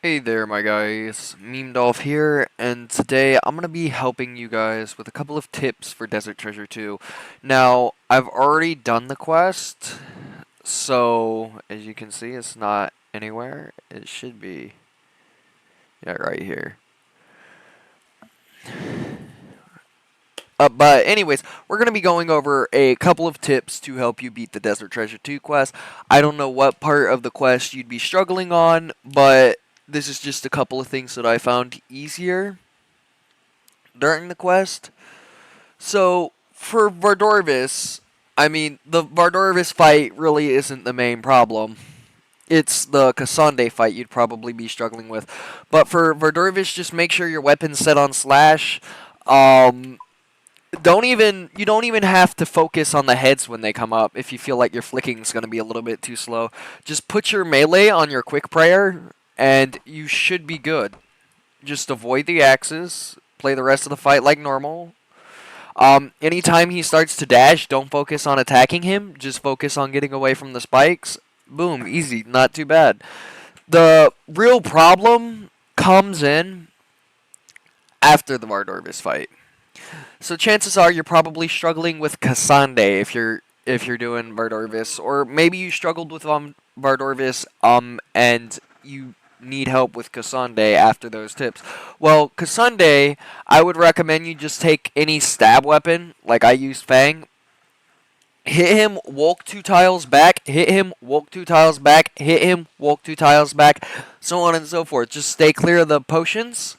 Hey there, my guys. Memed here, and today I'm gonna be helping you guys with a couple of tips for Desert Treasure 2. Now, I've already done the quest, so as you can see, it's not anywhere. It should be, yeah, right here. But anyways, we're gonna be going over a couple of tips to help you beat the Desert Treasure 2 quest. I don't know what part of the quest you'd be struggling on, but this is just a couple of things that I found easier during the quest. So for Vardorvis, I mean, the Vardorvis fight really isn't the main problem. It's the Cassandre fight you'd probably be struggling with. But for Vardorvis, just make sure your weapon's set on slash. Um, you don't even have to focus on the heads when they come up if you feel like your flicking is going to be a little bit too slow. Just put your melee on your quick prayer, and you should be good. Just avoid the axes. Play the rest of the fight like normal. Anytime he starts to dash, don't focus on attacking him. Just focus on getting away from the spikes. Boom, easy, not too bad. The real problem comes in after the Vardorvis fight. So chances are you're probably struggling with Cassandre if you're doing Vardorvis, or maybe you struggled with Vardorvis and you need help with Cassandre after those tips. Well, Cassandre, I would recommend you just take any stab weapon, like I used Fang. Hit him, walk 2 tiles back, hit him, walk 2 tiles back, hit him, walk 2 tiles back, so on and so forth. Just stay clear of the potions,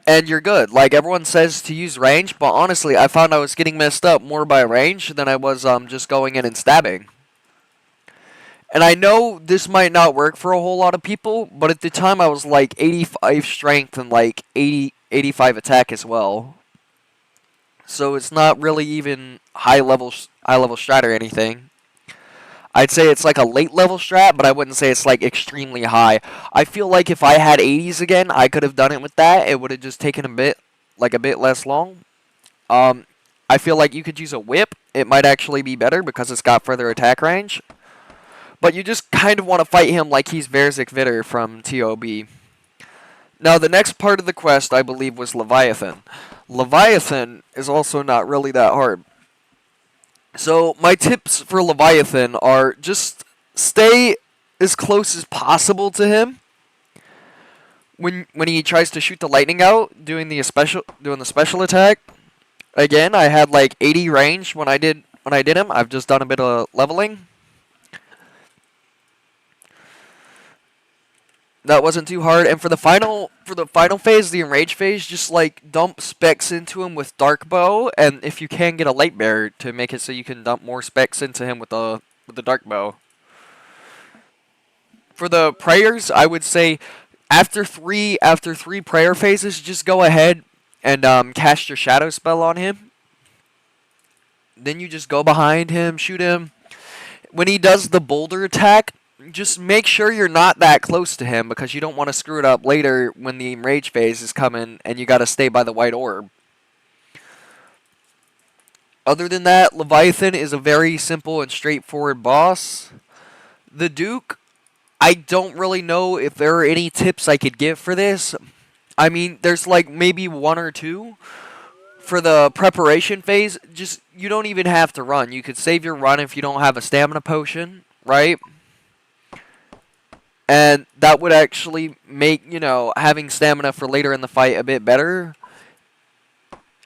and you're good. Like, everyone says to use range, but honestly, I found I was getting messed up more by range than I was just going in and stabbing. And I know this might not work for a whole lot of people, but at the time I was like 85 strength and like 85 attack as well. So it's not really even high level strat or anything. I'd say it's like a late level strat, but I wouldn't say it's like extremely high. I feel like if I had 80s again, I could have done it with that. It would have just taken a bit less long. I feel like you could use a whip. It might actually be better because it's got further attack range. But you just kind of want to fight him like he's Verzik Vitter from TOB. Now, the next part of the quest, I believe, was Leviathan. Leviathan is also not really that hard. So, my tips for Leviathan are just stay as close as possible to him. When he tries to shoot the lightning out, doing the special attack. Again, I had like 80 range when I did him. I've just done a bit of leveling. That wasn't too hard. And for the final phase, the enrage phase, just like dump specs into him with dark bow, and if you can get a light bearer to make it so you can dump more specs into him with the dark bow. For the prayers, I would say after three prayer phases, just go ahead and cast your shadow spell on him. Then you just go behind him, shoot him. When he does the boulder attack, just make sure you're not that close to him because you don't want to screw it up later when the enrage phase is coming and you got to stay by the white orb. Other than that, Leviathan is a very simple and straightforward boss. The Duke, I don't really know if there are any tips I could give for this. I mean, there's like maybe 1 or 2. For the preparation phase, just you don't even have to run. You could save your run if you don't have a stamina potion, right? And that would actually make, having stamina for later in the fight a bit better.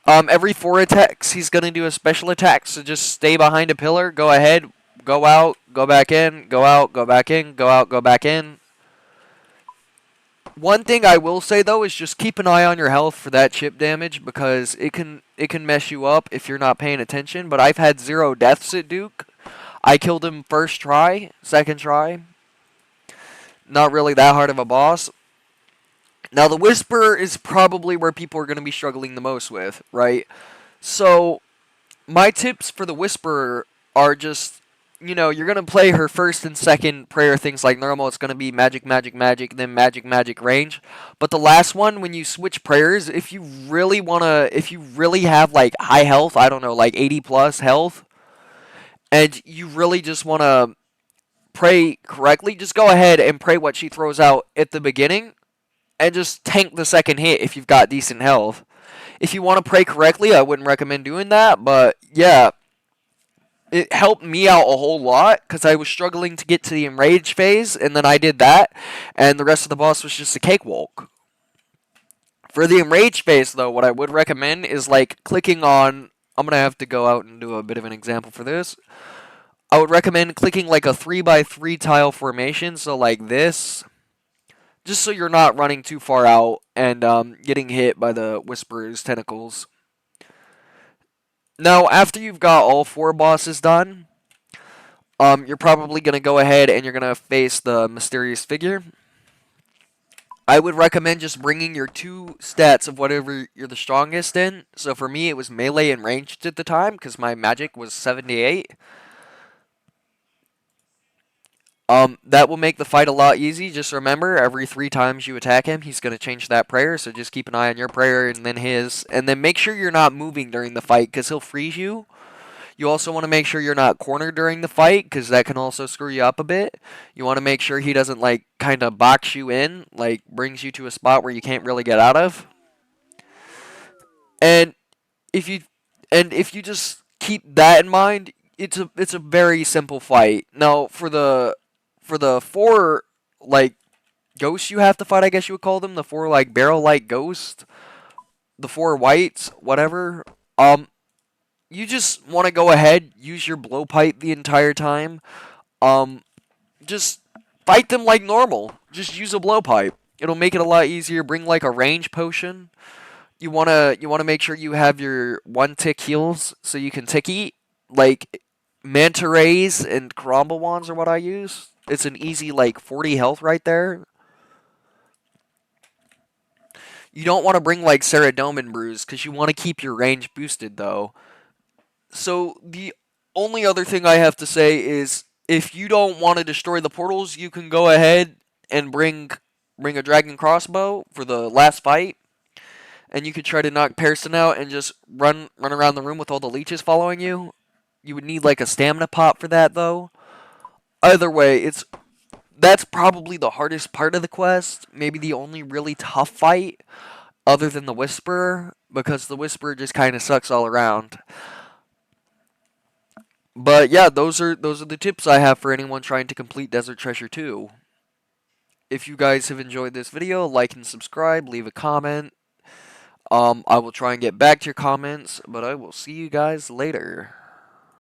Every 4 attacks, he's going to do a special attack, so just stay behind a pillar, go ahead, go out, go back in, go out, go back in, go out, go back in. One thing I will say, though, is just keep an eye on your health for that chip damage, because it can mess you up if you're not paying attention, but I've had 0 deaths at Duke. I killed him first try, second try. Not really that hard of a boss. Now, the Whisperer is probably where people are going to be struggling the most with, right? So, my tips for the Whisperer are just, you're going to play her first and second prayer things like normal. It's going to be magic, magic, magic, then magic, magic, range. But the last one, when you switch prayers, if you really have, like, high health, I don't know, like 80 plus health, and you really just want to pray correctly, just go ahead and pray what she throws out at the beginning and just tank the second hit if you've got decent health. If you want to pray correctly, I wouldn't recommend doing that, but yeah, it helped me out a whole lot because I was struggling to get to the enrage phase, and then I did that, and the rest of the boss was just a cakewalk. For the enrage phase, though, what I would recommend is like clicking on. I'm gonna have to go out and do a bit of an example for this. I would recommend clicking like a 3x3 tile formation, so like this, just so you're not running too far out and getting hit by the Whisperer's tentacles. Now, after you've got all 4 bosses done, you're probably going to go ahead and you're going to face the mysterious figure. I would recommend just bringing your 2 stats of whatever you're the strongest in. So for me, it was melee and ranged at the time because my magic was 78. That will make the fight a lot easy. Just remember, every 3 times you attack him, he's going to change that prayer. So just keep an eye on your prayer and then his. And then make sure you're not moving during the fight because he'll freeze you. You also want to make sure you're not cornered during the fight because that can also screw you up a bit. You want to make sure he doesn't like kind of box you in, like brings you to a spot where you can't really get out of. And if you just keep that in mind, it's a very simple fight. Now for the 4 like ghosts you have to fight, I guess you would call them, the 4 like barrel like ghosts, the 4 whites, whatever. You just want to go ahead, use your blowpipe the entire time. Just fight them like normal. Just use a blowpipe. It'll make it a lot easier. Bring like a range potion. You wanna make sure you have your 1-tick heals so you can tick eat. Like manta rays and karamba wands are what I use. It's an easy like 40 health right there. You don't want to bring like Ceradomin brews because you want to keep your range boosted though. So the only other thing I have to say is if you don't want to destroy the portals, you can go ahead and bring a dragon crossbow for the last fight, and you could try to knock Pearson out and just run around the room with all the leeches following you. You would need like a stamina pot for that though. Either way, that's probably the hardest part of the quest. Maybe the only really tough fight other than the Whisperer, because the Whisperer just kind of sucks all around. But yeah, those are the tips I have for anyone trying to complete Desert Treasure 2. If you guys have enjoyed this video, like and subscribe, leave a comment. I will try and get back to your comments, but I will see you guys later.